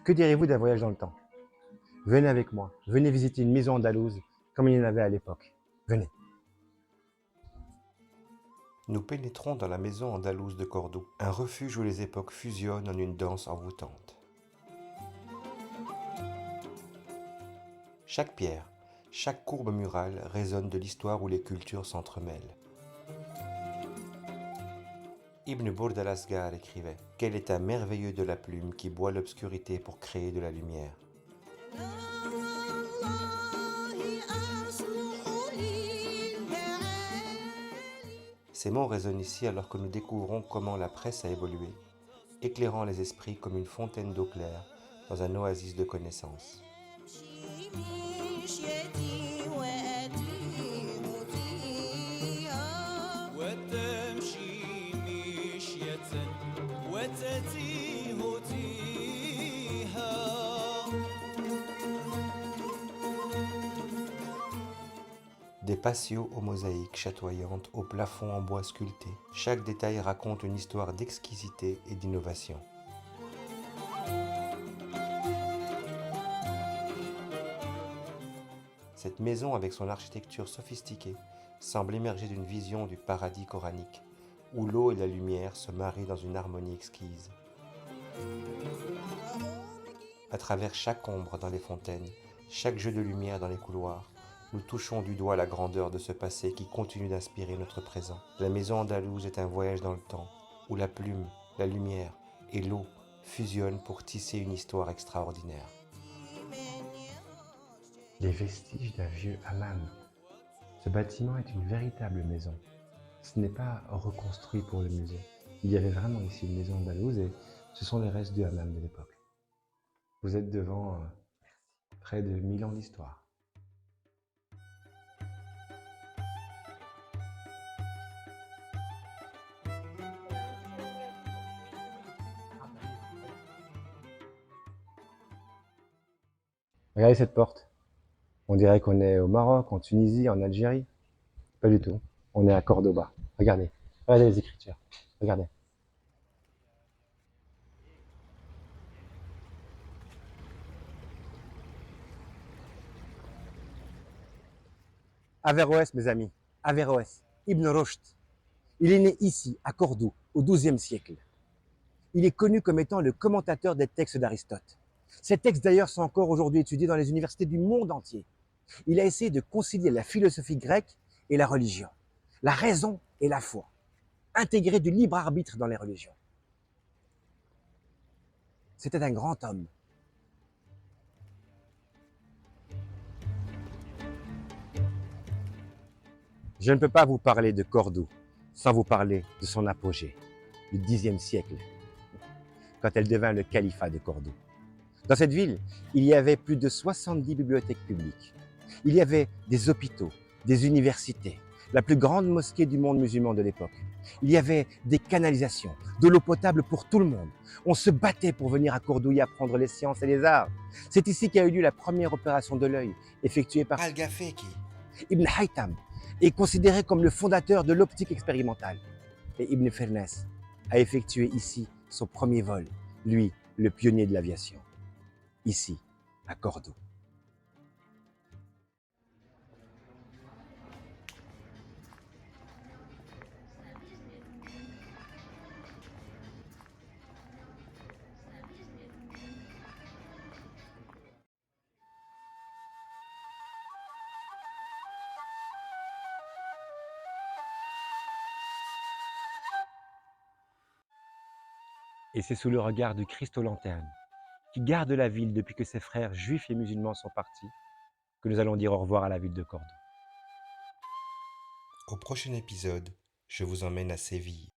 Que direz-vous d'un voyage dans le temps? Venez avec moi, venez visiter une maison andalouse comme il y en avait à l'époque. Venez. Nous pénétrons dans la maison andalouse de Cordoue, un refuge où les époques fusionnent en une danse envoûtante. Chaque pierre, chaque courbe murale résonne de l'histoire où les cultures s'entremêlent. Ibn Burd al-Asghar écrivait « Quel état merveilleux de la plume qui boit l'obscurité pour créer de la lumière ». Ces mots résonnent ici alors que nous découvrons comment la presse a évolué, éclairant les esprits comme une fontaine d'eau claire dans un oasis de connaissances. Des patios aux mosaïques chatoyantes au plafond en bois sculpté. Chaque détail raconte une histoire d'exquisité et d'innovation. Cette maison, avec son architecture sophistiquée, semble émerger d'une vision du paradis coranique, où l'eau et la lumière se marient dans une harmonie exquise. À travers chaque ombre dans les fontaines, chaque jeu de lumière dans les couloirs, nous touchons du doigt la grandeur de ce passé qui continue d'inspirer notre présent. La maison andalouse est un voyage dans le temps, où la plume, la lumière et l'eau fusionnent pour tisser une histoire extraordinaire. Les vestiges d'un vieux hammam. Ce bâtiment est une véritable maison. Ce n'est pas reconstruit pour le musée. Il y avait vraiment ici une maison andalouse et ce sont les restes du hammam de l'époque. Vous êtes devant près de 1000 ans d'histoire. Regardez cette porte. On dirait qu'on est au Maroc, en Tunisie, en Algérie. Pas du tout. On est à Cordoba. Regardez. Regardez les écritures. Regardez. Averroès, mes amis. Averroès. Ibn Rushd. Il est né ici, à Cordoue, au XIIe siècle. Il est connu comme étant le commentateur des textes d'Aristote. Ces textes d'ailleurs sont encore aujourd'hui étudiés dans les universités du monde entier. Il a essayé de concilier la philosophie grecque et la religion, la raison et la foi, intégrer du libre arbitre dans les religions. C'était un grand homme. Je ne peux pas vous parler de Cordoue sans vous parler de son apogée, du Xe siècle, quand elle devint le califat de Cordoue. Dans cette ville, il y avait plus de 70 bibliothèques publiques. Il y avait des hôpitaux, des universités, la plus grande mosquée du monde musulman de l'époque. Il y avait des canalisations, de l'eau potable pour tout le monde. On se battait pour venir à Cordoue y apprendre les sciences et les arts. C'est ici qu'a eu lieu la première opération de l'œil, effectuée par Al-Gafeki. Ibn Haytham, est considéré comme le fondateur de l'optique expérimentale. Et Ibn Firnas a effectué ici son premier vol, lui, le pionnier de l'aviation. Ici, à Cordoue. Et c'est sous le regard du Christ aux lanternes, qui garde la ville depuis que ses frères juifs et musulmans sont partis, que nous allons dire au revoir à la ville de Cordoue. Au prochain épisode, je vous emmène à Séville.